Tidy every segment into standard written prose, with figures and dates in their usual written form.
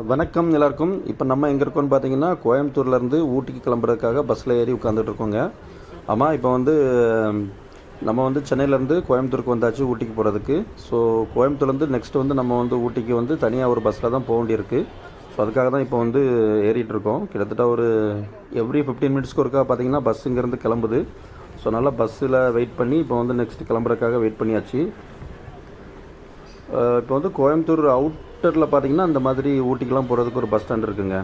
வணக்கம் எல்லாருக்கும். இப்போ நம்ம எங்கே இருக்கோம்னு பார்த்தீங்கன்னா, கோயம்புத்தூர்லேருந்து ஊட்டிக்கு கிளம்புறதுக்காக பஸ்ஸில் ஏறி உட்காந்துட்டு இருக்கோங்க. ஆமாம், இப்போ வந்து நம்ம வந்து சென்னையிலேருந்து கோயம்புத்தூருக்கு வந்தாச்சு ஊட்டிக்கு போகிறதுக்கு. ஸோ கோயம்புத்தூர்லேருந்து நெக்ஸ்ட் வந்து நம்ம வந்து ஊட்டிக்கு வந்து தனியாக ஒரு பஸ்ஸில் தான் போக வேண்டியிருக்கு. ஸோ அதுக்காக தான் இப்போ வந்து ஏறிட்டு இருக்கோம். கிட்டத்தட்ட ஒரு எவ்ரி 15 மினிட்ஸ்க்கு ஒருக்கா பார்த்தீங்கன்னா பஸ் இங்கேருந்து கிளம்புது. ஸோ நல்லா பஸ்ஸில் வெயிட் பண்ணி இப்போ வந்து நெக்ஸ்ட் கிளம்புறதுக்காக வெயிட் பண்ணியாச்சு. இப்போ வந்து கோயம்புத்தூர் அவுட்டரில் பார்த்தீங்கன்னா அந்த மாதிரி ஊட்டிக்கெலாம் போகிறதுக்கு ஒரு பஸ் ஸ்டாண்ட் இருக்குங்க.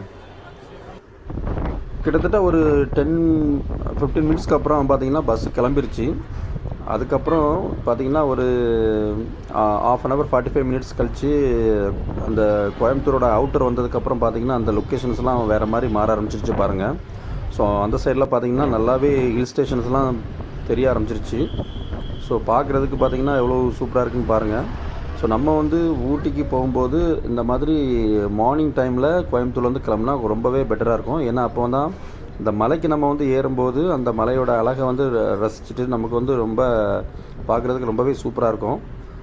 கிட்டத்தட்ட ஒரு 10-15 மினிட்ஸ்க்கு அப்புறம் பார்த்தீங்கன்னா பஸ் கிளம்பிருச்சு. அதுக்கப்புறம் பார்த்தீங்கன்னா ஒரு ½ அன் ஹவர் 45 மினிட்ஸ் கழித்து அந்த கோயம்புத்தூரோட அவுட்டர் வந்ததுக்கப்புறம் பார்த்தீங்கன்னா அந்த லொக்கேஷன்ஸ்லாம் வேறு மாதிரி மாற ஆரம்பிச்சிருச்சு பாருங்கள். ஸோ அந்த சைடில் பார்த்தீங்கன்னா நல்லாவே ஹில் ஸ்டேஷன்ஸ்லாம் தெரிய ஆரம்பிச்சிருச்சு. ஸோ பார்க்குறதுக்கு பார்த்தீங்கன்னா எவ்வளோ சூப்பராக இருக்குன்னு பாருங்கள். ஸோ நம்ம வந்து ஊட்டிக்கு போகும்போது இந்த மாதிரி மார்னிங் டைமில் கோயம்புத்தூர்லேருந்து கிளம்புனா ரொம்பவே பெட்டராக இருக்கும். ஏன்னா அப்போ தான் இந்த மலைக்கு நம்ம வந்து ஏறும்போது அந்த மலையோட அழகை வந்து ரசிச்சுட்டு நமக்கு வந்து ரொம்ப பார்க்குறதுக்கு ரொம்பவே சூப்பராக இருக்கும்.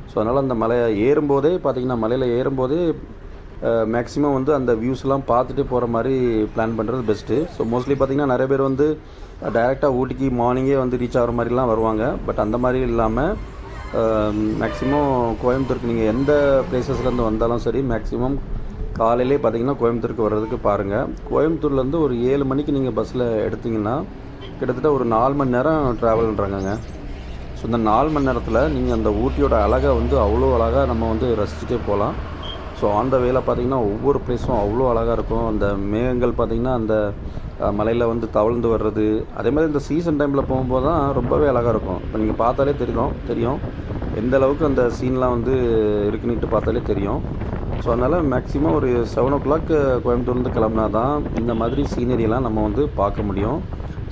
ஸோ அதனால் அந்த மலையை ஏறும்போதே பார்த்திங்கன்னா மலையில் ஏறும்போதே மேக்ஸிமம் வந்து அந்த வியூஸ்லாம் பார்த்துட்டு போகிற மாதிரி பிளான் பண்ணுறது பெஸ்ட்டு. ஸோ மோஸ்ட்லி பார்த்திங்கன்னா நிறைய பேர் வந்து டைரெக்டாக ஊட்டிக்கு மார்னிங்கே வந்து ரீச் ஆகிற மாதிரிலாம் வருவாங்க. பட் அந்த மாதிரி இல்லாமல் மேக்ஸிமம் கோயம்புத்தூருக்கு நீங்கள் எந்த பிளேசஸ்லேருந்து வந்தாலும் சரி மேக்ஸிமம் காலையிலே பார்த்தீங்கன்னா கோயம்புத்தூருக்கு வர்றதுக்கு பாருங்கள். கோயம்புத்தூர்லேருந்து ஒரு 7 மணிக்கு நீங்கள் பஸ்ஸில் எடுத்திங்கன்னா கிட்டத்தட்ட ஒரு 4 மணி நேரம் ட்ராவல்ன்றாங்கங்க. ஸோ இந்த 4 மணி நேரத்தில் நீங்கள் அந்த ஊட்டியோட அழகை வந்து அவ்வளோ அழகாக நம்ம வந்து ரசிச்சுட்டே போகலாம். ஸோ ஆன் த வேல பார்த்திங்கன்னா ஒவ்வொரு பிளேஸும் அவ்வளோ அழகாக இருக்கும். அந்த மேகங்கள் பார்த்திங்கன்னா அந்த மலையில் வந்து தவழ்ந்து வர்றது, அதே மாதிரி இந்த சீசன் டைமில் போகும்போது தான் ரொம்பவே அழகாக இருக்கும். இப்போ நீங்கள் பார்த்தாலே தெரியும் எந்த அளவுக்கு அந்த சீன்லாம் வந்து இருக்குன்னுட்டு பார்த்தாலே தெரியும். ஸோ அதனால் மேக்ஸிமம் ஒரு 7 o'clock கோயம்புத்தூர்லேருந்து கிளம்புனா தான் இந்த மாதிரி சீனரியெல்லாம் நம்ம வந்து பார்க்க முடியும்.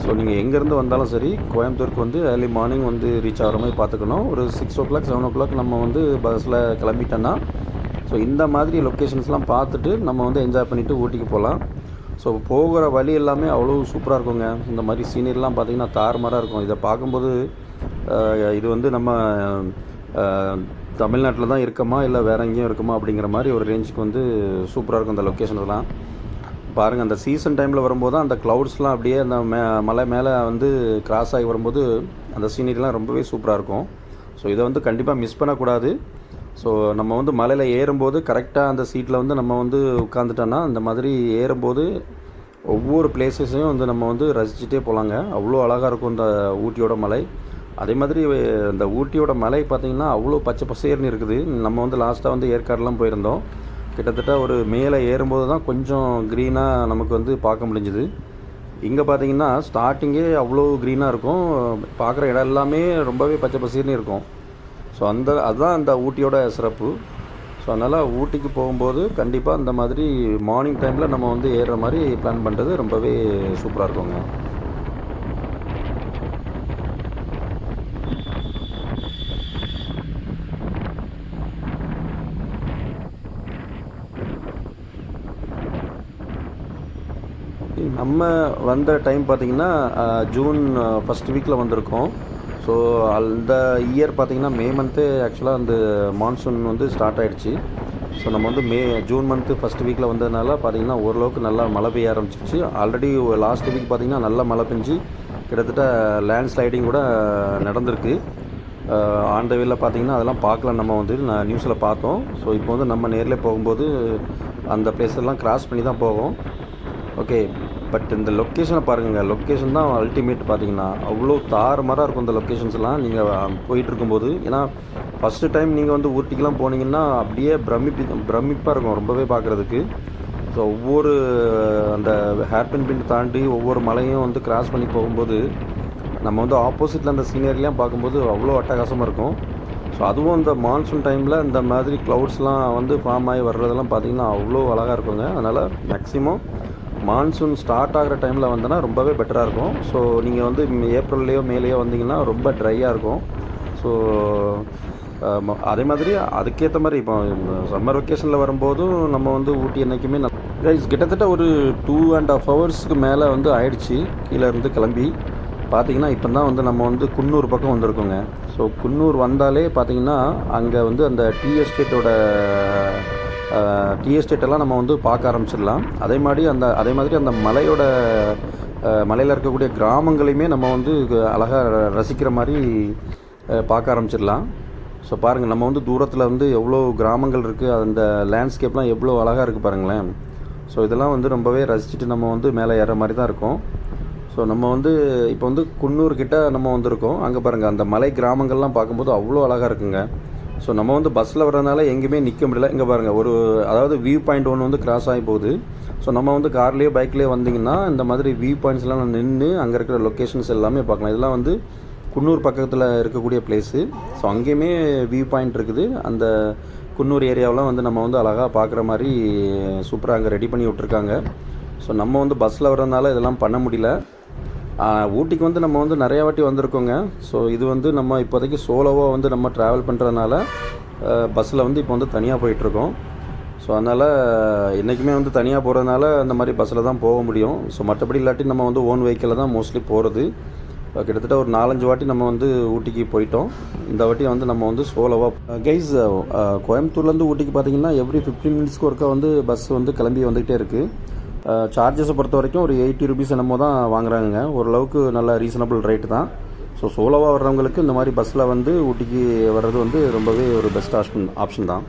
ஸோ நீங்கள் எங்கேருந்து வந்தாலும் சரி கோயம்புத்தூருக்கு வந்து ஏர்லி மார்னிங் வந்து ரீச் ஆகிற மாதிரி பார்த்துக்கணும். ஒரு 6 o'clock 7 o'clock நம்ம வந்து பஸ்ஸில் கிளம்பிட்டோன்னா ஸோ இந்த மாதிரி லொக்கேஷன்ஸ்லாம் பார்த்துட்டு நம்ம வந்து என்ஜாய் பண்ணிவிட்டு ஊட்டிக்கு போகலாம். ஸோ போகிற வழி எல்லாமே அவ்வளோ சூப்பராக இருக்குங்க. இந்த மாதிரி சீனரிலாம் பார்த்திங்கன்னா தாறுமாறாக இருக்கும். இதை பார்க்கும்போது இது வந்து நம்ம தமிழ்நாட்டில் தான் இருக்கமா இல்லை வேறு எங்கேயும் இருக்குமா அப்படிங்கிற மாதிரி ஒரு ரேஞ்சுக்கு வந்து சூப்பராக இருக்கும் அந்த லொக்கேஷன்லாம் பாருங்கள். அந்த சீசன் டைமில் வரும்போது தான் அந்த க்ளவுட்ஸ்லாம் அப்படியே அந்த மலை மேலே வந்து கிராஸ் ஆகி வரும்போது அந்த சீனரிலாம் ரொம்பவே சூப்பராக இருக்கும். ஸோ இதை வந்து கண்டிப்பாக மிஸ் பண்ணக்கூடாது. ஸோ நம்ம வந்து மலையில் ஏறும்போது கரெக்டாக அந்த சீட்டில் வந்து நம்ம வந்து உட்காந்துட்டோன்னா அந்த மாதிரி ஏறும்போது ஒவ்வொரு பிளேஸஸையும் வந்து நம்ம வந்து ரசிச்சுட்டே போகலாங்க. அவ்வளோ அழகாக இருக்கும் இந்த ஊட்டியோட மலை. அதே மாதிரி இந்த ஊட்டியோட மலை பார்த்திங்கன்னா அவ்வளோ பச்சை பசேர்னு இருக்குது. நம்ம வந்து லாஸ்ட்டாக வந்து ஏற்காடுலாம் போயிருந்தோம். கிட்டத்தட்ட ஒரு மேலே ஏறும்போது தான் கொஞ்சம் க்ரீனாக நமக்கு வந்து பார்க்க முடிஞ்சுது. இங்கே பார்த்திங்கன்னா ஸ்டார்டிங்கே அவ்வளோ க்ரீனாக இருக்கும். பார்க்குற இடம் எல்லாமே ரொம்பவே பச்சை பசேர்னு இருக்கும். ஸோ அதுதான் அந்த ஊட்டியோட சிறப்பு. ஸோ அதனால் ஊட்டிக்கு போகும்போது கண்டிப்பாக இந்த மாதிரி மார்னிங் டைமில் நம்ம வந்து ஏறுற மாதிரி பிளான் பண்ணுறது ரொம்பவே சூப்பராக இருக்குங்க. நம்ம வந்த டைம் பார்த்திங்கன்னா ஜூன் ஃபஸ்ட் வீக்கில் வந்திருக்கோம். ஸோ அந்த இயர் பார்த்திங்கன்னா மே மந்த்து ஆக்சுவலாக அந்த மான்சூன் வந்து ஸ்டார்ட் ஆகிடுச்சு. ஸோ நம்ம வந்து ஜூன் மந்த்து ஃபஸ்ட் வீக்கில் வந்ததுனால பார்த்திங்கன்னா ஓரளவுக்கு நல்லா மழை பெய்ய ஆரம்பிச்சிச்சு. ஆல்ரெடி லாஸ்ட் வீக் பார்த்திங்கன்னா நல்லா மழை பெஞ்சு கிட்டத்தட்ட லேண்ட் ஸ்லைடிங் கூட நடந்திருக்கு. ஆன் த வேல பார்த்திங்கன்னா அதெல்லாம் பார்க்கலாம். நம்ம வந்து நியூஸில் பார்த்தோம். ஸோ இப்போ வந்து நம்ம நேரில் போகும்போது அந்த பிளேஸெல்லாம் கிராஸ் பண்ணி தான் போவோம். ஓகே, பட் இந்த லொக்கேஷனை பாருங்கள். லொக்கேஷன் தான் அல்டிமேட். பார்த்திங்கன்னா அவ்வளோ தாறுமாறாக இருக்கும் இந்த லொக்கேஷன்ஸ்லாம் நீங்கள் போயிட்டுருக்கும்போது. ஏன்னா ஃபஸ்ட்டு டைம் நீங்கள் வந்து ஊட்டிக்கெலாம் போனீங்கன்னா அப்படியே பிரமிப்பாக இருக்கும் ரொம்பவே பார்க்குறதுக்கு. ஸோ ஒவ்வொரு அந்த ஹேர்பின் பின் தாண்டி ஒவ்வொரு மலையும் வந்து கிராஸ் பண்ணி போகும்போது நம்ம வந்து ஆப்போசிட்டில் அந்த சீனரிலாம் பார்க்கும்போது அவ்வளோ அட்டகாசமாக இருக்கும். ஸோ அதுவும் இந்த மான்சூன் டைமில் இந்த மாதிரி க்ளவுட்ஸ்லாம் வந்து ஃபார்ம் ஆகி வர்றதெல்லாம் பார்த்திங்கன்னா அவ்வளோ அழகாக இருக்குங்க. அதனால் மேக்ஸிமம் மான்சூன் ஸ்டார்ட் ஆகிற டைமில் வந்தோன்னா ரொம்பவே பெட்டராக இருக்கும். ஸோ நீங்கள் வந்து ஏப்ரல்லையோ மேலேயோ வந்தீங்கன்னா ரொம்ப ட்ரையாக இருக்கும். ஸோ அதே மாதிரி அதுக்கேற்ற மாதிரி இப்போ சம்மர் வெக்கேஷனில் வரும்போதும் நம்ம வந்து ஊட்டி என்றைக்குமே கிட்டத்தட்ட ஒரு 2.5 ஹவர்ஸ்க்கு மேலே வந்து ஆயிடுச்சு கீழே இருந்து கிளம்பி. பார்த்திங்கன்னா இப்போ தான் வந்து நம்ம வந்து குன்னூர் பக்கம் வந்திருக்கோங்க. ஸோ குன்னூர் வந்தாலே பார்த்திங்கன்னா அங்கே வந்து அந்த டீ எஸ்டேட்டோட டீ எஸ்டேட்டெல்லாம் நம்ம வந்து பார்க்க ஆரம்பிச்சிடலாம். அதே மாதிரி அந்த மலையில் இருக்கக்கூடிய கிராமங்களையுமே நம்ம வந்து அழகாக ரசிக்கிற மாதிரி பார்க்க ஆரம்பிச்சிடலாம். ஸோ பாருங்கள், நம்ம வந்து தூரத்தில் வந்து எவ்வளோ கிராமங்கள் இருக்குது, அந்த லேண்ட்ஸ்கேப்லாம் எவ்வளோ அழகாக இருக்குது பாருங்களேன். ஸோ இதெல்லாம் வந்து ரொம்பவே ரசிச்சுட்டு நம்ம வந்து மேலே ஏற மாதிரி தான் இருக்கும். ஸோ நம்ம வந்து இப்போ வந்து குன்னூர் கிட்ட நம்ம வந்திருக்கோம். அங்கே பாருங்கள், அந்த மலை கிராமங்கள்லாம் பார்க்கும்போது அவ்வளோ அழகாக இருக்குங்க. ஸோ நம்ம வந்து பஸ்ஸில் வர்றதுனால எங்கேயுமே நிற்க முடியல. இங்கே பாருங்கள், அதாவது வியூ பாயிண்ட் ஒன்று வந்து கிராஸ் ஆகி போகுது. ஸோ நம்ம வந்து கார்லேயோ பைக்லேயோ வந்திங்கன்னா இந்த மாதிரி வியூ பாயிண்ட்ஸ்லாம் நின்று அங்கே இருக்கிற லொக்கேஷன்ஸ் எல்லாமே பார்க்கலாம். இதெல்லாம் வந்து குன்னூர் பக்கத்தில் இருக்கக்கூடிய பிளேஸு. ஸோ அங்கேயுமே வியூ பாயிண்ட் இருக்குது. அந்த குன்னூர் ஏரியாவெலாம் வந்து நம்ம வந்து அழகாக பார்க்குற மாதிரி சூப்பராக அங்கே ரெடி பண்ணி விட்ருக்காங்க. ஸோ நம்ம வந்து பஸ்ஸில் வர்றதுனால இதெல்லாம் பண்ண முடியல. ஊட்டிக்கு வந்து நம்ம வந்து நிறையா வாட்டி வந்திருக்கோங்க. ஸோ இது வந்து நம்ம இப்போதைக்கு சோலோவாக வந்து நம்ம ட்ராவல் பண்ணுறதுனால பஸ்ஸில் வந்து இப்போ வந்து தனியாக போயிட்டுருக்கோம். ஸோ அதனால் என்றைக்குமே வந்து தனியாக போகிறதுனால இந்த மாதிரி பஸ்ஸில் தான் போக முடியும். ஸோ மற்றபடி இல்லாட்டி நம்ம வந்து ஓன் வெஹிக்கிளில் தான் மோஸ்ட்லி போகிறது. கிட்டத்தட்ட ஒரு 4-5 வாட்டி நம்ம வந்து ஊட்டிக்கு போயிட்டோம். இந்த வாட்டி வந்து நம்ம வந்து சோலோவாக கைஸ். கோயம்புத்தூர்லேருந்து ஊட்டிக்கு பார்த்திங்கன்னா எவ்ரி 15 மினிட்ஸ்க்கு ஒருக்கா வந்து பஸ் வந்து கிளம்பி வந்துகிட்டே இருக்குது. சார்ஜஸை பொறுத்த வரைக்கும் ஒரு 80 ருபீஸ் என்னமோ தான் வாங்குறாங்க. ஓரளவுக்கு நல்ல ரீசனபிள் ரேட்டு தான். ஸோ சோலோவாக வர்றவங்களுக்கு இந்த மாதிரி பஸ்ஸில் வந்து ஊட்டிக்கு வர்றது வந்து ரொம்பவே ஒரு பெஸ்ட் ஆப்ஷன் தான்.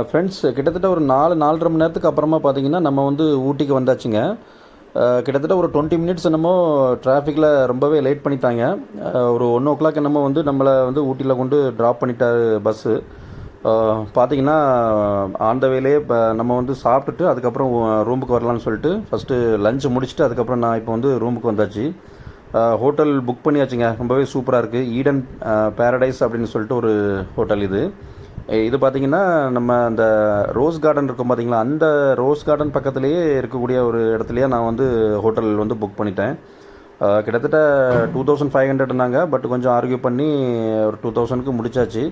ஃப்ரெண்ட்ஸ், கிட்டத்தட்ட ஒரு 4-4.5 மணி நேரத்துக்கு அப்புறமா பார்த்திங்கன்னா நம்ம வந்து ஊட்டிக்கு வந்தாச்சுங்க. கிட்டத்தட்ட ஒரு 20 மினிட்ஸ் என்னமோ டிராஃபிக்கில் ரொம்பவே லேட் பண்ணிட்டாங்க. ஒரு 1 o'clock என்னமோ வந்து நம்மளை வந்து ஊட்டியில் கொண்டு ட்ராப் பண்ணிட்டார் பஸ்ஸு. பார்த்திங்கன்னா ஆன் த வேலையே இப்போ நம்ம வந்து சாப்பிட்டுட்டு அதுக்கப்புறம் ரூமுக்கு வரலான்னு சொல்லிட்டு ஃபஸ்ட்டு லஞ்சு முடிச்சுட்டு அதுக்கப்புறம் நான் இப்போ வந்து ரூமுக்கு வந்தாச்சு. ஹோட்டல் புக் பண்ணியாச்சுங்க. ரொம்பவே சூப்பராக இருக்குது. ஈடன் பேரடைஸ் அப்படின்னு சொல்லிட்டு ஒரு ஹோட்டல் இது பார்த்திங்கன்னா நம்ம அந்த ரோஸ் கார்டன் இருக்கும் பார்த்திங்களா, அந்த ரோஸ் கார்டன் பக்கத்துலேயே இருக்கக்கூடிய ஒரு இடத்துலையே நான் வந்து ஹோட்டல் வந்து புக் பண்ணிட்டேன். கிட்டத்தட்ட 2500னாங்க. பட் கொஞ்சம் ஆர்கியூ பண்ணி ஒரு 2000க்கு முடிச்சாச்சு.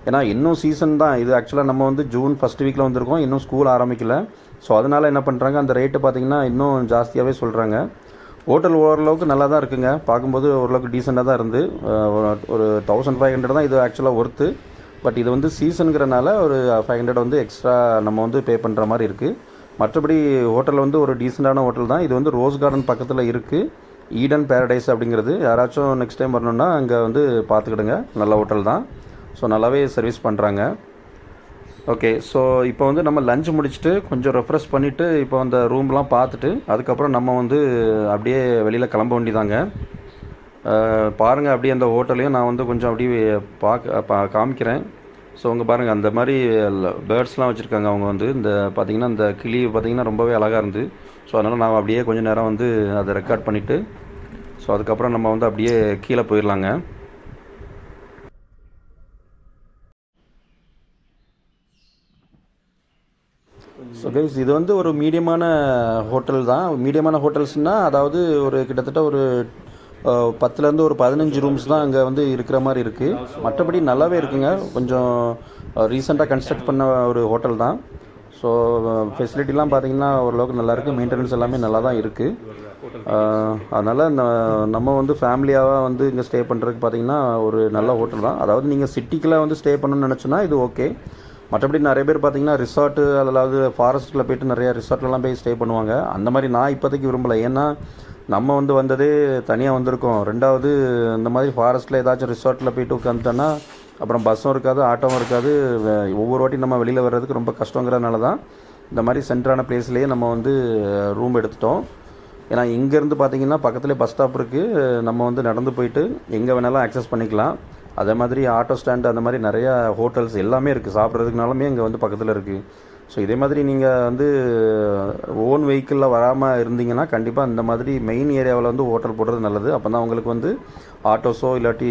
ஏன்னா இன்னும் சீசன் தான் இது. ஆக்சுவலாக நம்ம வந்து ஜூன் ஃபஸ்ட் வீக்கில் வந்திருக்கோம், இன்னும் ஸ்கூல் ஆரம்பிக்கல. ஸோ அதனால் என்ன பண்ணுறாங்க, அந்த ரேட்டு பார்த்திங்கன்னா இன்னும் ஜாஸ்தியாகவே சொல்கிறாங்க. ஹோட்டல் ஓரளவுக்கு நல்லா தான் இருக்குங்க. பார்க்கும்போது ஓரளவுக்கு டீசெண்டாக தான் இருந்து. ஒரு 1500 தான் இது ஆக்சுவலாக ஒர்த்து. பட் இது வந்து சீசனுங்கிறனால ஒரு 500 வந்து எக்ஸ்ட்ரா நம்ம வந்து பே பண்ணுற மாதிரி இருக்குது. மற்றபடி ஹோட்டல் வந்து ஒரு டீசெண்டான ஹோட்டல் தான். இது வந்து ரோஸ் கார்டன் பக்கத்தில் இருக்குது, ஈடன் பேரடைஸ் அப்படிங்கிறது. யாராச்சும் நெக்ஸ்ட் டைம் வரணுன்னா அங்கே வந்து பார்த்துக்கிடுங்க. நல்ல ஹோட்டல் தான். ஸோ நல்லாவே சர்வீஸ் பண்ணுறாங்க. ஓகே, ஸோ இப்போ வந்து நம்ம லஞ்ச் முடிச்சுட்டு கொஞ்சம் ரெஃப்ரெஷ் பண்ணிவிட்டு இப்போ அந்த ரூம்லாம் பார்த்துட்டு அதுக்கப்புறம் நம்ம வந்து அப்படியே வெளியில் கிளம்ப வேண்டியதாங்க. பாருங்கள், அப்படியே அந்த ஹோட்டலையும் நான் வந்து கொஞ்சம் அப்படியே காமிக்கிறேன். ஸோ அங்கே பாருங்கள், அந்த மாதிரி பேர்ட்ஸ்லாம் வச்சுருக்காங்க. அவங்க வந்து இந்த பார்த்திங்கன்னா இந்த கிளி பார்த்திங்கன்னா ரொம்பவே அழகாக இருந்து. ஸோ அதனால் நான் அப்படியே கொஞ்சம் நேரம் வந்து அதை ரெக்கார்ட் பண்ணிவிட்டு ஸோ அதுக்கப்புறம் நம்ம வந்து அப்படியே கீழே போயிடலாங்க. ஸோ கைஸ், இது வந்து ஒரு மீடியமான ஹோட்டல் தான். மீடியமான ஹோட்டல்ஸ்னால் அதாவது ஒரு கிட்டத்தட்ட ஒரு 10லேருந்து ஒரு 15 ரூம்ஸ் தான் அங்கே வந்து இருக்கிற மாதிரி இருக்குது. மற்றபடி நல்லாவே இருக்குங்க. கொஞ்சம் ரீசெண்டாக கன்ஸ்ட்ரக்ட் பண்ண ஒரு ஹோட்டல் தான். ஸோ ஃபெசிலிட்டிலாம் பார்த்திங்கன்னா ஓரளவுக்கு நல்லாயிருக்கு. மெயின்டெனன்ஸ் எல்லாமே நல்லா தான் இருக்குது. அதனால் நம்ம வந்து ஃபேமிலியாக வந்து இங்கே ஸ்டே பண்ணுறதுக்கு பார்த்திங்கன்னா ஒரு நல்ல ஹோட்டல் தான். அதாவது நீங்கள் சிட்டிக்குள்ளே வந்து ஸ்டே பண்ணணும்னு நினச்சோன்னா இது ஓகே. மற்றபடி நிறைய பேர் பார்த்திங்கன்னா ரிசார்ட்டு அதாவது ஃபாரஸ்ட்டில் போய்ட்டு நிறையா ரிசார்ட்லலாம் போய் ஸ்டே பண்ணுவாங்க. அந்த மாதிரி நான் இப்போதைக்கு விரும்பலை. ஏன்னா நம்ம வந்து வந்ததே தனியாக வந்திருக்கோம். ரெண்டாவது இந்த மாதிரி ஃபாரஸ்ட்டில் ஏதாச்சும் ரிசார்ட்டில் போய்ட்டு உட்காந்துட்டோன்னா அப்புறம் பஸ்ஸும் இருக்காது, ஆட்டோவும் இருக்காது. ஒவ்வொரு வாட்டி நம்ம வெளியில் வர்றதுக்கு ரொம்ப கஷ்டங்கிறதுனால தான் இந்த மாதிரி சென்டரான பிளேஸ்லேயே நம்ம வந்து ரூம் எடுத்துட்டோம். ஏன்னா இங்கேருந்து பார்த்திங்கன்னா பக்கத்துலேயே பஸ் ஸ்டாப் இருக்குது. நம்ம வந்து நடந்து போயிட்டு எங்கே வேணாலும் ஆக்சஸ் பண்ணிக்கலாம். அதே மாதிரி ஆட்டோ ஸ்டாண்டு அந்த மாதிரி நிறையா ஹோட்டல்ஸ் எல்லாமே இருக்குது. சாப்பிட்றதுக்குனாலுமே இங்கே வந்து பக்கத்தில் இருக்குது. ஸோ இதே மாதிரி நீங்கள் வந்து ஓன் வெஹிக்கிளில் வராமல் இருந்தீங்கன்னா கண்டிப்பாக இந்த மாதிரி மெயின் ஏரியாவில் வந்து ஹோட்டல் போடுறது நல்லது. அப்போ தான் உங்களுக்கு வந்து ஆட்டோஸோ இல்லாட்டி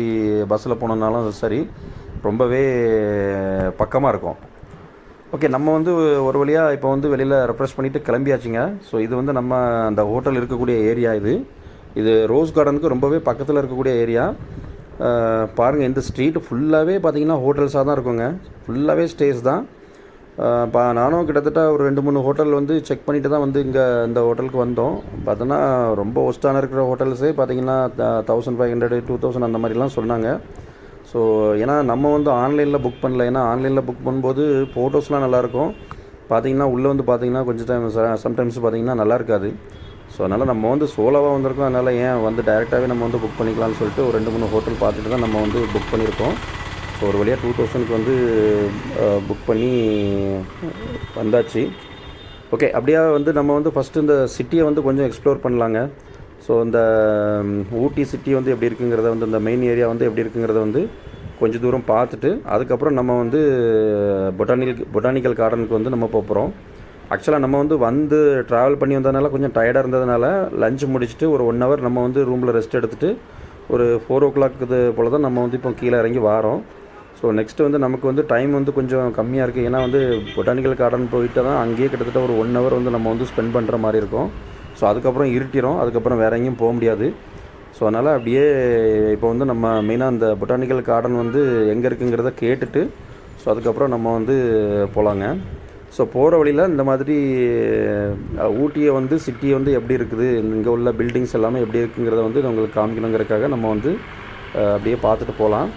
பஸ்ஸில் போனோம்னாலும் சரி ரொம்பவே பக்கமாக இருக்கும். ஓகே, நம்ம வந்து ஒரு வழியாக இப்போ வந்து வெளியில் ரெஃப்ரெஷ் பண்ணிவிட்டு கிளம்பியாச்சுங்க. ஸோ இது வந்து நம்ம அந்த ஹோட்டல் இருக்கக்கூடிய ஏரியா. இது ரோஸ் கார்டனுக்கு ரொம்பவே பக்கத்தில் இருக்கக்கூடிய ஏரியா. பாருங்கள், இந்த ஸ்ட்ரீட் ஃபுல்லாகவே பார்த்திங்கன்னா ஹோட்டல்ஸாக தான் இருக்குங்க. ஃபுல்லாகவே ஸ்டேஸ் தான். நானும் கிட்டத்தட்ட ஒரு 2-3 ஹோட்டல் வந்து செக் பண்ணிவிட்டு தான் வந்து இங்கே இந்த ஹோட்டலுக்கு வந்தோம். பார்த்தோன்னா ரொம்ப ஒஸ்ட்டான இருக்கிற ஹோட்டல்ஸே பார்த்திங்கன்னா 1500 2000 அந்த மாதிரிலாம் சொன்னாங்க. ஸோ ஏன்னா நம்ம வந்து ஆன்லைனில் புக் பண்ணல. ஏன்னா ஆன்லைனில் புக் பண்ணும்போது ஃபோட்டோஸ்லாம் நல்லாயிருக்கும், பார்த்தீங்கன்னா உள்ளே வந்து பார்த்தீங்கன்னா கொஞ்சம் டைம் சம்டைம்ஸ் பார்த்தீங்கன்னா நல்லா இருக்காது. ஸோ அதனால் நம்ம வந்து சோலோவாக வந்திருக்கோம். அதனால் ஏன் வந்து டைரெக்டாகவே நம்ம வந்து புக் பண்ணிக்கலாம்னு சொல்லிட்டு ஒரு 2-3 ஹோட்டல் பார்த்துட்டு தான் நம்ம வந்து புக் பண்ணியிருக்கோம். ஸோ ஒரு வழியாக 2000க்கு வந்து புக் பண்ணி வந்தாச்சு. ஓகே, அப்படியே வந்து நம்ம வந்து ஃபஸ்ட்டு இந்த சிட்டியை வந்து கொஞ்சம் எக்ஸ்ப்ளோர் பண்ணலாங்க. ஸோ இந்த ஊட்டி சிட்டி வந்து எப்படி இருக்குங்கிறத வந்து இந்த மெயின் ஏரியா வந்து எப்படி இருக்குங்கிறத வந்து கொஞ்சம் தூரம் பார்த்துட்டு அதுக்கப்புறம் நம்ம வந்து பொட்டானிக்கல் கார்டனுக்கு வந்து நம்ம போகிறோம். ஆக்சுவலாக நம்ம வந்து ட்ராவல் பண்ணி வந்ததுனால கொஞ்சம் டயர்டாக இருந்ததுனால லஞ்ச் முடிச்சுட்டு ஒரு 1 ஹவர் நம்ம வந்து ரூமில் ரெஸ்ட் எடுத்துகிட்டு ஒரு 4 o'clock போல் தான் நம்ம வந்து இப்போ கீழே இறங்கி வாரோம். ஸோ நெக்ஸ்ட்டு வந்து நமக்கு வந்து டைம் வந்து கொஞ்சம் கம்மியாக இருக்குது. ஏன்னா வந்து பொட்டானிக்கல் கார்டன் போயிட்டு தான் அங்கேயே கிட்டத்தட்ட ஒரு 1 ஹவர் வந்து நம்ம வந்து ஸ்பெண்ட் பண்ணுற மாதிரி இருக்கும். ஸோ அதுக்கப்புறம் இருட்டிடும், அதுக்கப்புறம் வேறு எங்கேயும் போக முடியாது. ஸோ அதனால் அப்படியே இப்போ வந்து நம்ம மெயினாக அந்த பொட்டானிக்கல் கார்டன் வந்து எங்கே இருக்குங்கிறத கேட்டுட்டு ஸோ அதுக்கப்புறம் நம்ம வந்து போகலாங்க. ஸோ போகிற வழியில் இந்த மாதிரி ஊட்டியை வந்து சிட்டியை வந்து எப்படி இருக்குது, இங்கே உள்ள பில்டிங்ஸ் எல்லாமே எப்படி இருக்குங்கிறத வந்து உங்களுக்கு காமிக்கணுங்கிறதுக்காக நம்ம வந்து அப்படியே பார்த்துட்டு போகலாம்.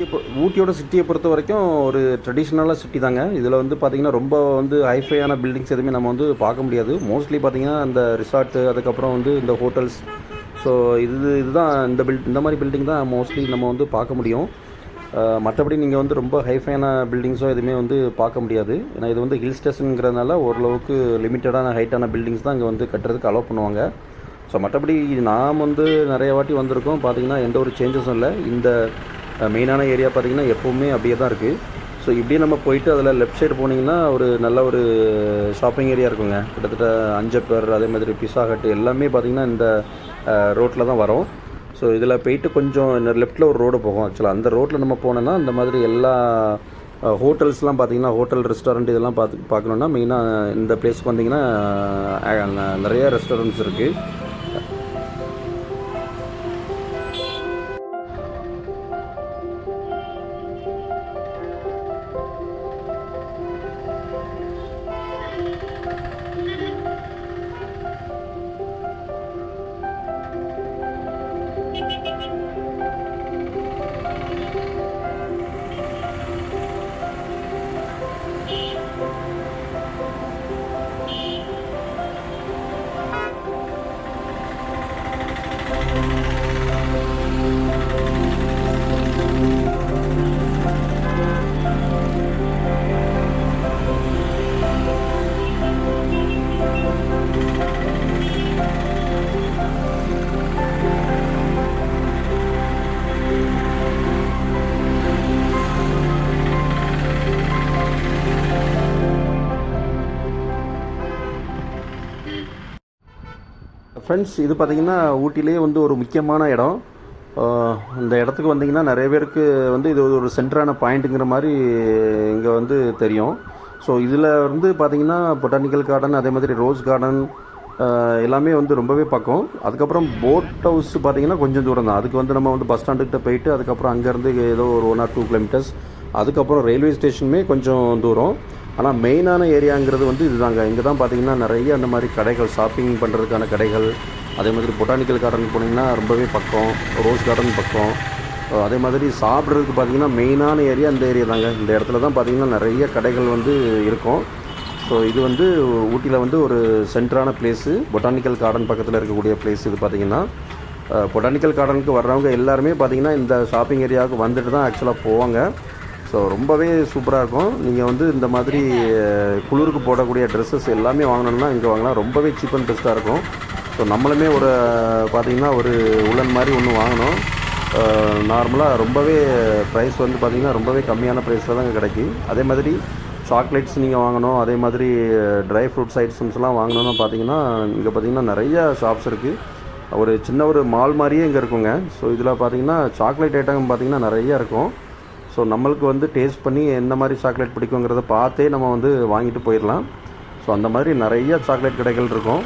இப்போ ஊட்டியோட சிட்டியை பொறுத்த வரைக்கும் ஒரு ட்ரெடிஷ்னலாக சிட்டி தாங்க. இதில் வந்து பார்த்திங்கன்னா ரொம்ப வந்து ஹைஃபையான பில்டிங்ஸ் எதுவுமே நம்ம வந்து பார்க்க முடியாது. மோஸ்ட்லி பார்த்திங்கன்னா இந்த ரிசார்ட்டு, அதுக்கப்புறம் வந்து இந்த ஹோட்டல்ஸ், ஸோ இதுதான் இந்த மாதிரி பில்டிங் தான் மோஸ்ட்லி நம்ம வந்து பார்க்க முடியும். மற்றபடி நீங்கள் வந்து ரொம்ப ஹைஃபையான பில்டிங்ஸோ எதுவுமே வந்து பார்க்க முடியாது. ஏன்னா இது வந்து ஹில் ஸ்டேஷனுங்கிறதுனால ஓரளவுக்கு லிமிட்டடான ஹைட்டான பில்டிங்ஸ் தான் இங்கே வந்து கட்டுறதுக்கு அலோவ் பண்ணுவாங்க. ஸோ மற்றபடி நாம் வந்து நிறைய வாட்டி வந்திருக்கோம், பார்த்திங்கன்னா எந்த ஒரு சேஞ்சஸும் இல்லை. இந்த மெயினான ஏரியா பார்த்திங்கன்னா எப்போவுமே அப்படியே தான் இருக்குது. ஸோ இப்படியே நம்ம போயிட்டு அதில் லெஃப்ட் சைடு போனீங்கன்னா ஒரு நல்ல ஒரு ஷாப்பிங் ஏரியா இருக்குங்க. கிட்டத்தட்ட அஞ்சப்பர், அதே மாதிரி பிஸா ஹட் எல்லாமே பார்த்திங்கன்னா இந்த ரோட்டில் தான் வரும். ஸோ இதில் போயிட்டு கொஞ்சம் லெஃப்ட்டில் ஒரு ரோடு போகும். ஆக்சுவலாக அந்த ரோட்டில் நம்ம போனோன்னா இந்த மாதிரி எல்லா ஹோட்டல்ஸ்லாம் பார்த்திங்கன்னா ஹோட்டல், ரெஸ்டாரண்ட் இதெல்லாம் பார்க்கணுன்னா மெயினாக இந்த பிளேஸ்க்கு வந்திங்கன்னா நிறைய ரெஸ்டாரண்ட்ஸ் இருக்குது. ஃப்ரெண்ட்ஸ், இது பார்த்திங்கன்னா ஊட்டிலே வந்து ஒரு முக்கியமான இடம். இந்த இடத்துக்கு வந்திங்கன்னா நிறைய பேருக்கு வந்து இது ஒரு சென்டரான பாயிண்ட்டுங்கிற மாதிரி இங்கே வந்து தெரியும். ஸோ இதில் வந்து பார்த்திங்கன்னா பொட்டானிக்கல் கார்டன், அதே மாதிரி ரோஸ் கார்டன் எல்லாமே வந்து ரொம்பவே பக்கம். அதுக்கப்புறம் போட் ஹவுஸ் பார்த்திங்கன்னா கொஞ்சம் தூரம் தான். அதுக்கு வந்து நம்ம வந்து பஸ் ஸ்டாண்டுக்கிட்ட போயிட்டு அதுக்கப்புறம் அங்கேருந்து ஏதோ ஒரு 1 or 2 kilometers, அதுக்கப்புறம் ரயில்வே ஸ்டேஷனுமே கொஞ்சம் தூரம். ஆனால் மெயினான ஏரியாங்கிறது வந்து இதுதாங்க. இங்கே தான் பார்த்திங்கன்னா நிறைய அந்த மாதிரி கடைகள், ஷாப்பிங் பண்ணுறதுக்கான கடைகள், அதே மாதிரி பொட்டானிக்கல் கார்டன் போனீங்கன்னா ரொம்பவே பக்கம், ரோஸ் கார்டன் பக்கம். அதே மாதிரி சாப்பிட்றதுக்கு பார்த்திங்கன்னா மெயினான ஏரியா இந்த ஏரியா தாங்க. இந்த இடத்துல தான் பார்த்திங்கன்னா நிறைய கடைகள் வந்து இருக்கும். ஸோ இது வந்து ஊட்டியில் வந்து ஒரு சென்டரான பிளேஸு, பொட்டானிக்கல் கார்டன் பக்கத்தில் இருக்கக்கூடிய பிளேஸ். இது பார்த்திங்கன்னா பொட்டானிக்கல் கார்டனுக்கு வர்றவங்க எல்லாருமே பார்த்திங்கன்னா இந்த ஷாப்பிங் ஏரியாவுக்கு வந்துட்டு தான் ஆக்சுவலாக போவாங்க. ஸோ ரொம்பவே சூப்பராக இருக்கும். நீங்கள் வந்து இந்த மாதிரி குளிருக்கு போடக்கூடிய ட்ரெஸ்ஸஸ் எல்லாமே வாங்கணுன்னா இங்கே வாங்கலாம். ரொம்பவே சீப் அண்ட் பெஸ்ட்டாக இருக்கும். ஸோ நம்மளுமே ஒரு பார்த்திங்கன்னா ஒரு உலன் மாதிரி ஒன்று வாங்கினோம். நார்மலாக ரொம்பவே ப்ரைஸ் வந்து பார்த்திங்கன்னா ரொம்பவே கம்மியான ப்ரைஸில் தான் கிடைக்கும். அதே மாதிரி சாக்லேட்ஸ் நீங்கள் வாங்கணும், அதே மாதிரி ட்ரை ஃப்ரூட்ஸ் ஐட்டம்ஸ்லாம் வாங்கணுன்னு பார்த்திங்கன்னா இங்கே பார்த்திங்கன்னா நிறைய ஷாப்ஸ் இருக்குது. ஒரு சின்ன ஒரு மால் மாதிரியே இங்கே இருக்குங்க. ஸோ இதில் பார்த்திங்கன்னா சாக்லேட் ஐட்டம் பார்த்திங்கன்னா நிறைய இருக்கும். ஸோ நம்மளுக்கு வந்து டேஸ்ட் பண்ணி என்ன மாதிரி சாக்லேட் பிடிக்குங்கிறத பார்த்தே நம்ம வந்து வாங்கிட்டு போயிடலாம். ஸோ அந்த மாதிரி நிறைய சாக்லேட் கடைகள் இருக்கும்.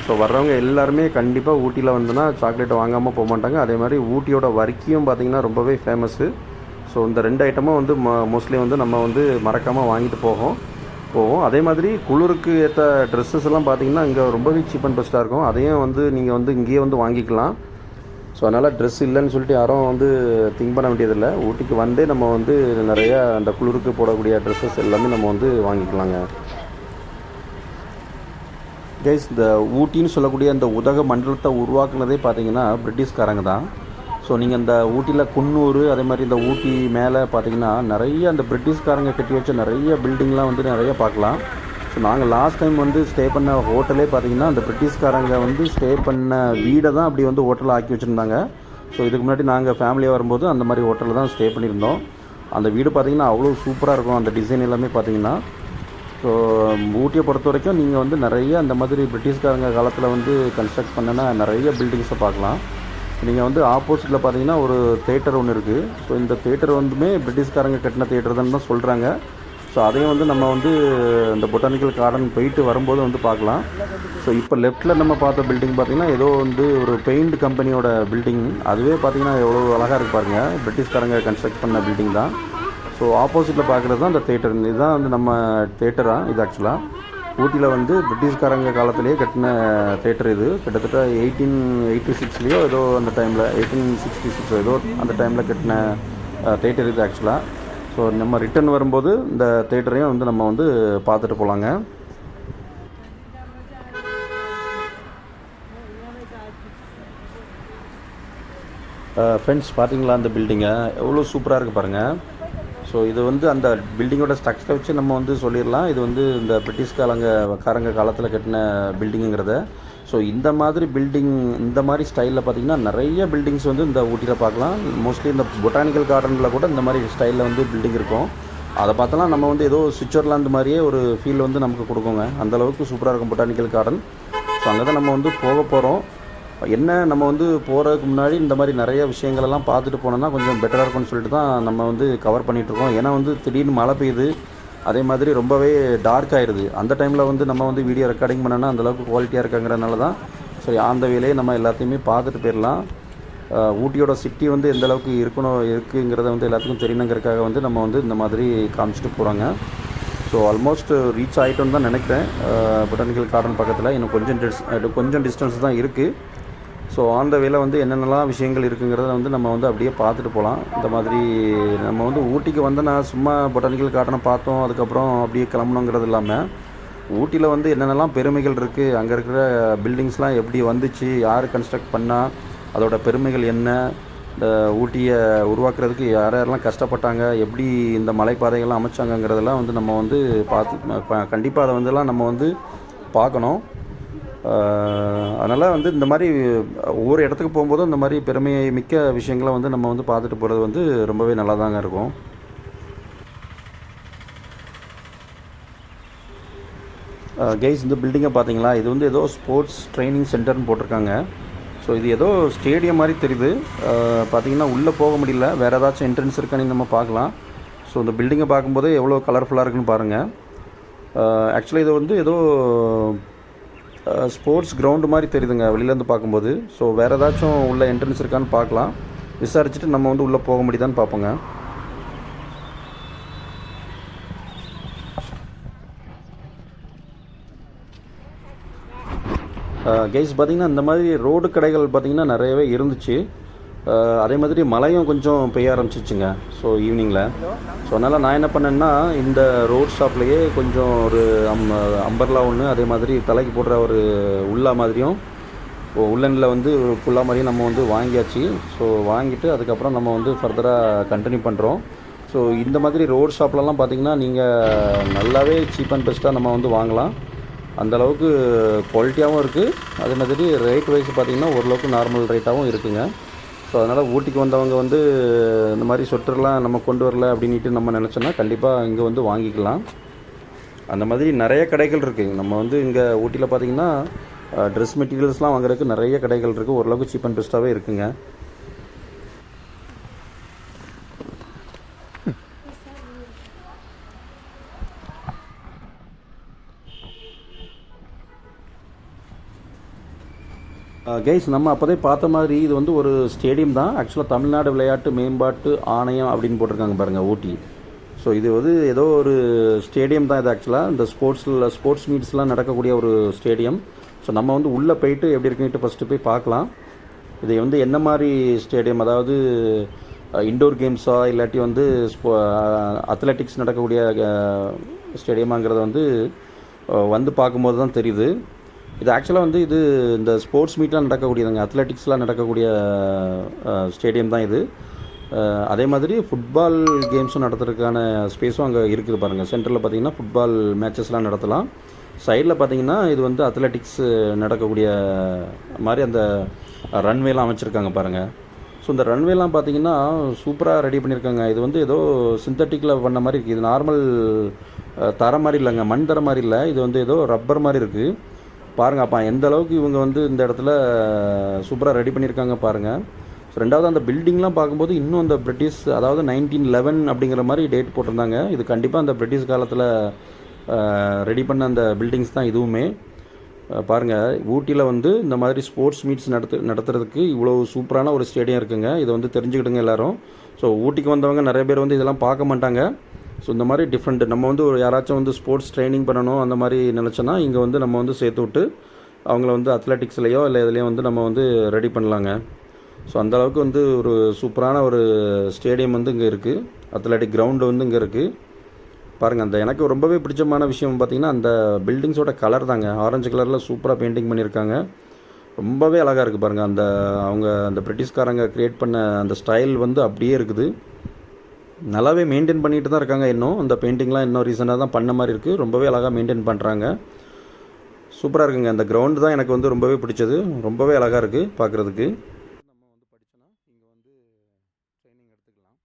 ஸோ வர்றவங்க எல்லாருமே கண்டிப்பாக ஊட்டியில் வந்துன்னா சாக்லேட்டை வாங்காமல் போக மாட்டாங்க. அதே மாதிரி ஊட்டியோட வர்க்கியும் பார்த்திங்கன்னா ரொம்பவே ஃபேமஸ்ஸு. ஸோ இந்த 2 ஐட்டமும் வந்து மோஸ்ட்லி வந்து நம்ம வந்து மறக்காமல் வாங்கிட்டு போவோம். அதே மாதிரி குளிருக்கு ஏற்ற ட்ரெஸ்ஸஸ் எல்லாம் பார்த்திங்கன்னா இங்கே ரொம்பவே சீப் அண்ட் பெஸ்ட்டாக இருக்கும். அதையும் வந்து நீங்கள் வந்து இங்கேயே வந்து வாங்கிக்கலாம். ஸோ அதனால் ட்ரெஸ் இல்லைன்னு சொல்லிட்டு யாரும் வந்து திங்க் பண்ண வேண்டியதில்லை. ஊட்டிக்கு வந்தே நம்ம வந்து நிறையா அந்த குளிருக்கு போடக்கூடிய ட்ரெஸ்ஸஸ் எல்லாமே நம்ம வந்து வாங்கிக்கலாங்க. கைஸ், இந்த ஊட்டின்னு சொல்லக்கூடிய அந்த உதக மண்டலத்தை உருவாக்குனதே பார்த்தீங்கன்னா பிரிட்டிஷ்காரங்க தான். ஸோ நீங்கள் இந்த ஊட்டியில் குன்னூர், அதே மாதிரி இந்த ஊட்டி மேலே பார்த்தீங்கன்னா நிறைய அந்த பிரிட்டிஷ்காரங்க கட்டி வச்ச நிறைய பில்டிங்லாம் வந்து நிறைய பார்க்கலாம். ஸோ நாங்கள் லாஸ்ட் டைம் வந்து ஸ்டே பண்ண ஹோட்டலே பார்த்திங்கன்னா அந்த பிரிட்டிஷ்காரங்க வந்து ஸ்டே பண்ண வீடை தான் அப்படி வந்து ஹோட்டலில் ஆக்கி வச்சுருந்தாங்க. ஸோ இதுக்கு முன்னாடி நாங்கள் ஃபேமிலியாக வரும்போது அந்த மாதிரி ஹோட்டலில் தான் ஸ்டே பண்ணியிருந்தோம். அந்த வீடு பார்த்திங்கன்னா அவ்வளோ சூப்பராக இருக்கும். அந்த டிசைன் எல்லாமே பார்த்திங்கன்னா. ஸோ ஊட்டியை பொறுத்த வரைக்கும் நீங்கள் வந்து நிறைய அந்த மாதிரி பிரிட்டிஷ்காரங்க காலத்தில் வந்து கன்ஸ்ட்ரக்ட் பண்ணனா நிறைய பில்டிங்ஸை பார்க்கலாம். நீங்கள் வந்து ஆப்போசிட்டில் பார்த்தீங்கன்னா ஒரு தேட்டர் ஒன்று இருக்குது. ஸோ இந்த தேட்டர் வந்துமே பிரிட்டிஷ்காரங்க கட்டின தேட்டர் தான் சொல்கிறாங்க. ஸோ அதையும் வந்து நம்ம வந்து இந்த பொட்டானிக்கல் கார்டன் போயிட்டு வரும்போது வந்து பார்க்கலாம். ஸோ இப்போ லெஃப்ட்டில் நம்ம பார்த்த பில்டிங் பார்த்திங்கன்னா ஏதோ வந்து ஒரு பெயிண்ட் கம்பெனியோட பில்டிங். அதுவே பார்த்திங்கன்னா எவ்வளோ அழகாக இருக்கு பாருங்க. பிரிட்டிஷ்காரங்க கன்ஸ்ட்ரக்ட் பண்ண பில்டிங் தான். ஸோ ஆப்போசிட்டில் பார்க்குறது தான் இந்த தேட்டர். இதுதான் வந்து நம்ம தேட்டராக இது ஆக்சுவலாக ஊட்டியில் வந்து பிரிட்டிஷ்காரங்க காலத்திலேயே கட்டின தேட்டர். இது கிட்டத்தட்ட 1886 ஏதோ அந்த டைமில் 1866 ஏதோ அந்த டைமில் கட்டின தேட்டர் இது ஆக்சுவலாக. ஸோ நம்ம ரிட்டர்ன் வரும்போது இந்த தேட்டரையும் வந்து நம்ம வந்து பார்த்துட்டு போகலாங்க. ஃப்ரெண்ட்ஸ், பார்த்தீங்களா அந்த பில்டிங்கை எவ்வளோ சூப்பராக இருக்குது பாருங்கள். ஸோ இது வந்து அந்த பில்டிங்கோட ஸ்ட்ரக்சரை வச்சு நம்ம வந்து சொல்லிடலாம் இது வந்து இந்த பிரிட்டிஷ்காரங்க காலத்தில் கட்டின பில்டிங்குங்கிறத. ஸோ இந்த மாதிரி பில்டிங், இந்த மாதிரி ஸ்டைலில் பார்த்திங்கன்னா நிறைய பில்டிங்ஸ் வந்து இந்த ஊட்டியில் பார்க்கலாம். மோஸ்ட்லி இந்த பொட்டானிக்கல் கார்டனில் கூட இந்த மாதிரி ஸ்டைலில் வந்து பில்டிங் இருக்கும். அதை பார்த்தோன்னா நம்ம வந்து ஏதோ சுவிட்சர்லாந்து மாதிரியே ஒரு ஃபீல் வந்து நமக்கு கொடுக்குங்க. அந்தளவுக்கு சூப்பராக இருக்கும் பொட்டானிக்கல் கார்டன். ஸோ அங்கே தான் நம்ம வந்து போக போகிறோம். என்ன நம்ம வந்து போகிறதுக்கு முன்னாடி இந்த மாதிரி நிறைய விஷயங்களெல்லாம் பார்த்துட்டு போனோம்னா கொஞ்சம் பெட்டராக இருக்கும்னு சொல்லிட்டு தான் நம்ம வந்து கவர் பண்ணிகிட்ருக்கோம். ஏன்னா வந்து திடீர்னு மழை பெய்யுது, அதே மாதிரி ரொம்பவே டார்க் ஆகிடுது. அந்த டைமில் வந்து நம்ம வந்து வீடியோ ரெக்கார்டிங் பண்ணோன்னா அந்தளவுக்கு குவாலிட்டியாக இருக்காங்கிறதுனால தான் சரி அந்த வேலையை நம்ம எல்லாத்தையுமே பார்த்துட்டு போயிடலாம். ஊட்டியோட சிட்டி வந்து எந்தளவுக்கு இருக்குங்கிறத வந்து எல்லாத்துக்கும் தெரியணுங்கிறதுக்காக வந்து நம்ம வந்து இந்த மாதிரி காமிச்சிட்டு போகிறாங்க. ஸோ ஆல்மோஸ்ட் ரீச் ஆகிட்டோன்னு தான் நினைக்கிறேன். பொட்டானிக்கல் கார்டன் பக்கத்தில் இன்னும் கொஞ்சம் டிஸ்டன்ஸ் தான் இருக்குது. ஸோ ஆன் த வேல வந்து என்னென்னலாம் விஷயங்கள் இருக்குங்கிறத வந்து நம்ம வந்து அப்படியே பார்த்துட்டு போகலாம். இந்த மாதிரி நம்ம வந்து ஊட்டிக்கு வந்து நான் சும்மா பொட்டானிக்கல் கார்டனை பார்த்தோம் அதுக்கப்புறம் அப்படியே கிளம்பணுங்கிறது இல்லாமல் ஊட்டியில் வந்து என்னென்னலாம் பெருமைகள் இருக்குது, அங்கே இருக்கிற பில்டிங்ஸ்லாம் எப்படி வந்துச்சு, யார் கன்ஸ்ட்ரக்ட் பண்ணால், அதோட பெருமைகள் என்ன, இந்த ஊட்டியை உருவாக்குறதுக்கு யாரெல்லாம் கஷ்டப்பட்டாங்க, எப்படி இந்த மலைப்பாதைகள்லாம் அமைச்சாங்கங்கிறதெல்லாம் வந்து நம்ம வந்து கண்டிப்பாக அதை வந்துலாம் நம்ம வந்து பார்க்கணும். அதனால் வந்து இந்த மாதிரி ஒவ்வொரு இடத்துக்கு போகும்போதும் இந்த மாதிரி பெருமை மிக்க விஷயங்களை வந்து நம்ம வந்து பார்த்துட்டு போகிறது வந்து ரொம்பவே நல்லா தாங்க இருக்கும். கைஸ், இந்த பில்டிங்கை பார்த்தீங்களா, இது வந்து ஏதோ ஸ்போர்ட்ஸ் ட்ரைனிங் சென்டர்னு போட்டிருக்காங்க. ஸோ இது ஏதோ ஸ்டேடியம் மாதிரி தெரியுது. பார்த்திங்கன்னா உள்ளே போக முடியல, வேறு ஏதாச்சும் என்ட்ரன்ஸ் இருக்கான்னு நம்ம பார்க்கலாம். ஸோ இந்த பில்டிங்கை பார்க்கும்போதே எவ்வளோ கலர்ஃபுல்லாக இருக்குன்னு பாருங்கள். ஆக்சுவலாக இது வந்து ஏதோ ஸ்போர்ட்ஸ் கிரவுண்டு மாதிரி தெரியுதுங்க வெளியிலேருந்து பார்க்கும்போது. ஸோ வேறு ஏதாச்சும் உள்ள என்ட்ரன்ஸ் இருக்கான்னு பார்க்கலாம். விசாரிச்சுட்டு நம்ம வந்து உள்ளே போக முடியுதான்னு பார்ப்போங்க. கைஸ், பார்த்திங்கன்னா இந்த மாதிரி ரோடு கடைகள் பார்த்திங்கன்னா நிறையவே இருந்துச்சு. அதே மாதிரி மழையும் கொஞ்சம் பெய்ய ஆரம்பிச்சிச்சுங்க. ஸோ ஈவினிங்கில். ஸோ அதனால் நான் என்ன பண்ணேன்னா இந்த ரோட் ஷாப்லேயே கொஞ்சம் ஒரு அம்பர்லா ஒன்று, அதே மாதிரி தலைக்கு போடுற ஒரு உள்ளா மாதிரியும் உள்ளனில் வந்து புல்லா மாதிரியும் நம்ம வந்து வாங்கியாச்சு. ஸோ வாங்கிட்டு அதுக்கப்புறம் நம்ம வந்து ஃபர்தராக கண்டினியூ பண்ணுறோம். ஸோ இந்த மாதிரி ரோட் ஷாப்லலாம் பார்த்திங்கன்னா நீங்கள் நல்லாவே சீப் அண்ட் பெஸ்ட்டாக நம்ம வந்து வாங்கலாம். அந்தளவுக்கு குவாலிட்டியாகவும் இருக்குது. அதே மாதிரி ரேட் வைஸ் பார்த்திங்கன்னா ஓரளவுக்கு நார்மல் ரேட்டாகவும் இருக்குங்க. ஸோ அதனால் ஊட்டிக்கு வந்தவங்க வந்து இந்த மாதிரி சொட்டர்லாம் நம்ம கொண்டு வரல அப்படின்ட்டு நம்ம நினச்சோன்னா கண்டிப்பாக இங்கே வந்து வாங்கிக்கலாம். அந்த மாதிரி நிறைய கடைகள் இருக்குது. நம்ம வந்து இங்கே ஊட்டியில் பார்த்திங்கன்னா ட்ரெஸ் மெட்டீரியல்ஸ்லாம் வாங்குறதுக்கு நிறைய கடைகள் இருக்குது. ஓரளவுக்கு சீப் அண்ட் பெஸ்ட்டாகவே இருக்குங்க. கைஸ், நம்ம அப்போதே பார்த்த மாதிரி இது வந்து ஒரு ஸ்டேடியம் தான். ஆக்சுவலாக தமிழ்நாடு விளையாட்டு மேம்பாட்டு ஆணையம் அப்படின்னு போட்டிருக்காங்க பாருங்கள், ஊட்டி. ஸோ இது வந்து ஏதோ ஒரு ஸ்டேடியம் தான் இது. ஆக்சுவலாக இந்த ஸ்போர்ட்ஸ் மீட்ஸ்லாம் நடக்கக்கூடிய ஒரு ஸ்டேடியம். ஸோ நம்ம வந்து உள்ளே போயிட்டு எப்படி இருக்குன்ட்டு ஃபஸ்ட்டு போய் பார்க்கலாம். இது வந்து என்ன மாதிரி ஸ்டேடியம், அதாவது இன்டோர் கேம்ஸா இல்லாட்டி வந்து அத்லெட்டிக்ஸ் நடக்கக்கூடிய ஸ்டேடியமாங்கிறத வந்து பார்க்கும்போது தான் தெரியுது. இது ஆக்சுவலாக வந்து இது இந்த ஸ்போர்ட்ஸ் மீட்லாம் நடக்கக்கூடியதுங்க, அத்லெட்டிக்ஸ்லாம் நடக்கக்கூடிய ஸ்டேடியம் தான் இது. அதே மாதிரி ஃபுட்பால் கேம்ஸும் நடத்துறதுக்கான ஸ்பேஸும் அங்கே இருக்குது பாருங்கள். சென்டரில் பார்த்தீங்கன்னா ஃபுட்பால் மேட்சஸ்லாம் நடத்தலாம். சைடில் பார்த்தீங்கன்னா இது வந்து அத்லெட்டிக்ஸ் நடக்கக்கூடிய மாதிரி அந்த ரன்வேலாம் அமைச்சிருக்காங்க பாருங்கள். ஸோ இந்த ரன்வேலாம் பார்த்தீங்கன்னா சூப்பராக ரெடி பண்ணியிருக்காங்க. இது வந்து ஏதோ சிந்தட்டிக்கில் பண்ண மாதிரி இருக்குது. இது நார்மல் தர மாதிரி இல்லைங்க, மண் தர மாதிரி இல்லை. இது வந்து ஏதோ ரப்பர் மாதிரி இருக்குது பாருங்கள். அப்போ எந்த அளவுக்கு இவங்க வந்து இந்த இடத்துல சூப்பராக ரெடி பண்ணியிருக்காங்க பாருங்கள். ஸோ ரெண்டாவது அந்த பில்டிங்லாம் பார்க்கும்போது இன்னும் அந்த பிரிட்டிஷ், அதாவது 1911 அப்படிங்கிற மாதிரி டேட் போட்டிருந்தாங்க. இது கண்டிப்பாக அந்த பிரிட்டிஷ் காலத்தில் ரெடி பண்ண அந்த பில்டிங்ஸ் தான் இதுவுமே. பாருங்கள், ஊட்டியில் வந்து இந்த மாதிரி ஸ்போர்ட்ஸ் மீட்ஸ் நடத்துறதுக்கு இவ்வளோ சூப்பரான ஒரு ஸ்டேடியம் இருக்குங்க. இதை வந்து தெரிஞ்சுக்கிட்டுங்க எல்லோரும். ஸோ ஊட்டிக்கு வந்தவங்க நிறைய பேர் வந்து இதெல்லாம் பார்க்க மாட்டாங்க. ஸோ இந்த மாதிரி டிஃப்ரெண்ட் நம்ம வந்து ஒரு யாராச்சும் வந்து ஸ்போர்ட்ஸ் ட்ரைனிங் பண்ணணும் அந்த மாதிரி நினச்சோன்னா இங்கே வந்து நம்ம வந்து சேர்த்து விட்டு அவங்கள வந்து அத்லெட்டிக்ஸ்லையோ இல்லை இதுலேயோ வந்து நம்ம வந்து ரெடி பண்ணலாங்க. ஸோ அந்தளவுக்கு வந்து ஒரு சூப்பரான ஒரு ஸ்டேடியம் வந்து இங்கே இருக்குது. அத்லெட்டிக் கிரவுண்டு வந்து இங்கே இருக்குது பாருங்கள். அந்த எனக்கு ரொம்பவே பிடிச்சமான விஷயம் பார்த்திங்கன்னா அந்த பில்டிங்ஸோட கலர் தாங்க. ஆரஞ்சு கலரில் சூப்பராக பெயிண்டிங் பண்ணியிருக்காங்க. ரொம்பவே அழகாக இருக்குது பாருங்கள். அந்த பிரிட்டிஷ்காரங்க க்ரியேட் பண்ண அந்த ஸ்டைல் வந்து அப்படியே இருக்குது. நல்லாவே மெயின்டைன் பண்ணிட்டு தான் இருக்காங்க. இன்னும் அந்த பெயிண்டிங்லாம் இன்னும் ரீசனாக தான் பண்ண மாதிரி இருக்குது. ரொம்பவே அழகாக மெயின்டைன் பண்ணுறாங்க. சூப்பராக இருக்குங்க. அந்த கிரவுண்டு தான் எனக்கு வந்து ரொம்பவே பிடிச்சது. ரொம்பவே அழகாக இருக்குது பார்க்குறதுக்கு. நம்ம வந்து படித்தோன்னா இங்கே வந்து ட்ரைனிங் எடுத்துக்கலாம்.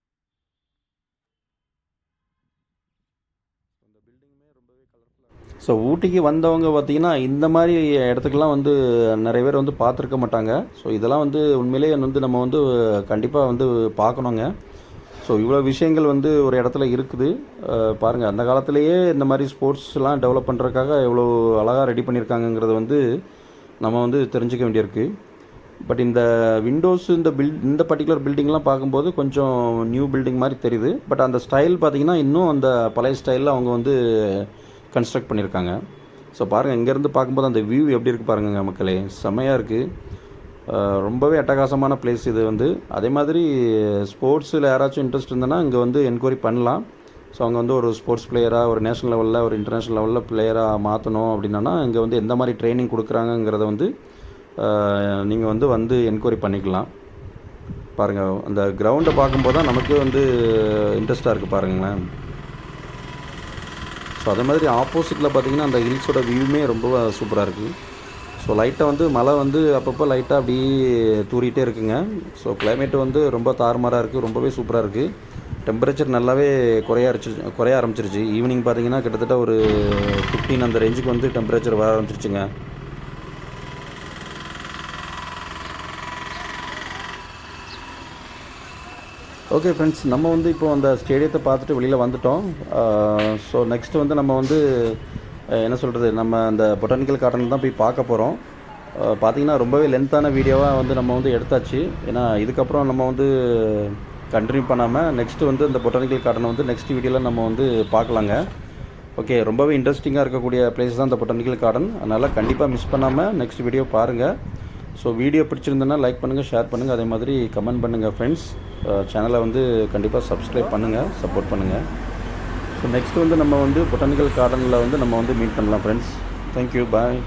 அந்த பில்டிங்குமே ரொம்பவே கலர்ஃபுல்லாக. ஸோ ஊட்டிக்கு வந்தவங்க பார்த்திங்கன்னா இந்த மாதிரி இடத்துக்கெல்லாம் வந்து நிறைய பேர் வந்து பார்த்துருக்க மாட்டாங்க. ஸோ இதெல்லாம் வந்து உண்மையிலேயே வந்து நம்ம வந்து கண்டிப்பாக வந்து பார்க்கணுங்க. ஸோ இவ்வளோ விஷயங்கள் வந்து ஒரு இடத்துல இருக்குது பாருங்கள். அந்த காலத்திலேயே இந்த மாதிரி ஸ்போர்ட்ஸ்லாம் டெவலப் பண்ணுறதுக்காக எவ்வளோ அழகாக ரெடி பண்ணியிருக்காங்கங்கிறது வந்து நம்ம வந்து தெரிஞ்சுக்க வேண்டியிருக்கு. பட் இந்த விண்டோஸ் இந்த பர்டிகுலர் பில்டிங்லாம் பார்க்கும்போது கொஞ்சம் நியூ பில்டிங் மாதிரி தெரியுது. பட் அந்த ஸ்டைல் பார்த்திங்கன்னா இன்னும் அந்த பழைய ஸ்டைலில் அவங்க வந்து கன்ஸ்ட்ரக்ட் பண்ணியிருக்காங்க. ஸோ பாருங்கள், இங்கேருந்து பார்க்கும்போது அந்த வியூ எப்படி இருக்குது பாருங்கள் மக்களே, செம்மையாக இருக்குது. ரொம்பவே அட்டகாசமான பிளேஸ் இது வந்து. அதே மாதிரி ஸ்போர்ட்ஸில் யாராச்சும் இன்ட்ரெஸ்ட் இருந்ததுன்னா இங்கே வந்து என்கொயரி பண்ணலாம். ஸோ அவங்க வந்து ஒரு ஸ்போர்ட்ஸ் பிளேயராக, ஒரு நேஷனல் லெவலில், ஒரு இன்டர்நேஷ்னல் லெவலில் பிளேயராக மாற்றணும் அப்படின்னா இங்கே வந்து எந்த மாதிரி ட்ரைனிங் கொடுக்குறாங்கங்கிறத வந்து நீங்கள் வந்து என்கொயரி பண்ணிக்கலாம். பாருங்கள், அந்த கிரவுண்டை பார்க்கும்போது தான் நமக்கு வந்து இன்ட்ரெஸ்ட்டாக இருக்குது பாருங்களேன். ஸோ அதே மாதிரி ஆப்போசிட்டில் பார்த்திங்கன்னா அந்த ஹில்ஸோட வியூமே ரொம்ப சூப்பராக இருக்குது. ஸோ லைட்டாக வந்து மழை வந்து அப்பப்போ லைட்டாக அப்படியே தூரிகிட்டே இருக்குங்க. ஸோ கிளைமேட் வந்து ரொம்ப தாறுமாறாக இருக்குது. ரொம்பவே சூப்பராக இருக்குது. டெம்பரேச்சர் நல்லாவே குறைய ஆரம்பிச்சிருச்சு. ஈவினிங் பார்த்திங்கன்னா கிட்டத்தட்ட ஒரு 15 அந்த ரேஞ்சுக்கு வந்து டெம்பரேச்சர் வர ஆரம்பிச்சிருச்சுங்க. ஓகே ஃப்ரெண்ட்ஸ், நம்ம வந்து இப்போது அந்த ஸ்டேடியத்தை பார்த்துட்டு வெளியில் வந்துட்டோம். ஸோ நெக்ஸ்ட்டு வந்து நம்ம வந்து என்ன சொல்கிறது, நம்ம அந்த பொட்டானிக்கல் கார்டன் தான் போய் பார்க்க போகிறோம். பார்த்திங்கன்னா ரொம்பவே லென்த்தான வீடியோவாக வந்து நம்ம வந்து எடுத்தாச்சு. ஏன்னா இதுக்கப்புறம் நம்ம வந்து கண்டினியூ பண்ணாமல் நெக்ஸ்ட்டு வந்து இந்த பொட்டானிக்கல் கார்டனை வந்து நெக்ஸ்ட் வீடியோவில் நம்ம வந்து பார்க்கலாங்க. ஓகே, ரொம்பவே இன்ட்ரெஸ்டிங்காக இருக்கக்கூடிய பிளேஸ் தான் இந்த பொட்டானிக்கல் கார்டன். அதனால் கண்டிப்பாக மிஸ் பண்ணாமல் நெக்ஸ்ட் வீடியோ பாருங்கள். ஸோ வீடியோ பிடிச்சிருந்ததுன்னா லைக் பண்ணுங்கள், ஷேர் பண்ணுங்கள், அதே மாதிரி கமெண்ட் பண்ணுங்கள் ஃப்ரெண்ட்ஸ். சேனலை வந்து கண்டிப்பாக சப்ஸ்கிரைப் பண்ணுங்கள், சப்போர்ட் பண்ணுங்கள். ஸோ நெக்ஸ்ட் வந்து நம்ம வந்து பொட்டானிக்கல் கார்டனில் வந்து நம்ம வந்து மீட் பண்ணலாம் ஃப்ரெண்ட்ஸ். தேங்க்யூ, பாய்.